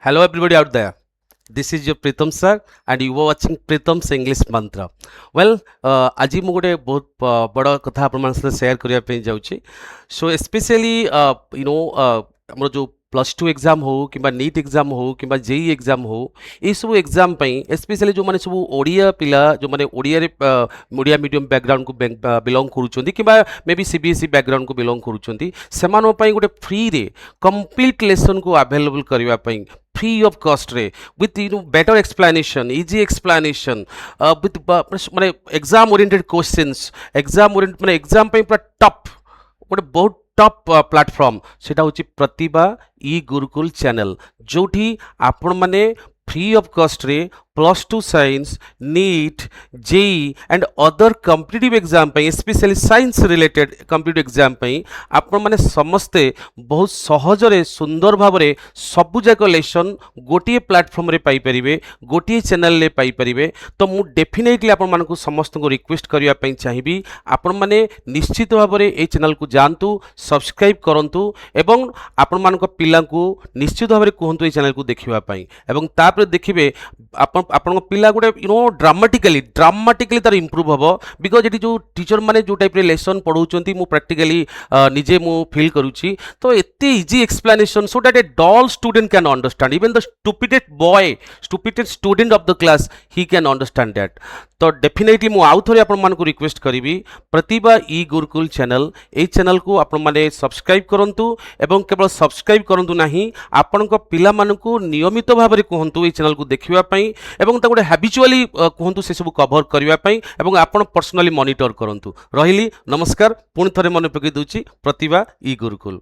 Hello, everybody out there. This is your Pritam sir, and you are watching Pritam's English Mantra. Well, आज ମୁଁ ଗୋଟେ ବହୁତ ବଡ଼ କଥା ଆପଣମାନଙ୍କ ସହିତ ସେୟାର କରିବା ପାଇଁ ଯାଉଛି. So especially ଆମର ଯେଉଁ +2 एग्जाम हो कि नीट एग्जाम हो कि जेई एग्जाम हो ये सब एग्जाम स्पेशली जो मैंने सब ओडिया पिला जो मैंने ओडिया मीडियम बैकग्राउंड को बिलोंग करूँ कि मे बी सीबीएसई बैकग्राउंड को बिलोंग करूँ से गोटे फ्री रे कंप्लीट लेसन को अवेलेबल करने फ्री ऑफ कॉस्ट रे with better explanation easy explanation with माने exam oriented questions exam oriented माने एग्जाम पूरा टफ गोटे बहुत टॉप प्लेटफॉर्म सेटा होची प्रतिभा ई गुरुकुल चैनल जोठी आपण माने फ्री ऑफ कॉस्ट रे +2 science NEET JEE and other competitive exam specially science related competitive exam आपण माने समस्ते बहुत सहजरे सुंदर भाव में सबुजाक लेसन गोटे प्लेटफॉर्म रे पाई परिबे गोटे चैनल रे पाई परिबे. तो मु डेफिनेटली आपण मानकु समस्त को रिक्वेस्ट करिया पई चाहिबी आपण माने निश्चित भाव में ए चैनल को जानतु सब्सक्राइब करंतु एवं आपण मानक पिला को निश्चित भाव में कहंतु ए चैनल को देखिबा पई एवं तापर देखिबे आपण पिला गोटे ड्रामाटिकली तार इम्प्रूव हम बिकज ये जो टीचर मैंने जो टाइप लेसन पढ़ाऊँ मु प्रैक्टिकली निजे मु फील करुच्ची तो एत easy explanation so that a dull student can understand even the stupidest student of the class he can understand that. तो डेफिनेटली मु आउ थे आपण को रिक्वेस्ट करी प्रतिभा ई गुरुकुल चैनल ये चैनल को आपण माने सब्सक्राइब करंतु एवं केवल सब्सक्राइब करंतु नहीं आपण पिला मानकु नियमित भाव में कहतु ये चैनल को देखिबा पई एवं गोटे हैबिचुअली कहतु से सब कभर करने एवं आपण पर्सनली मॉनिटर करंतु. रहिली नमस्कार पुणी थरे मन पकई दूची प्रतिभा ई गुरुकुल.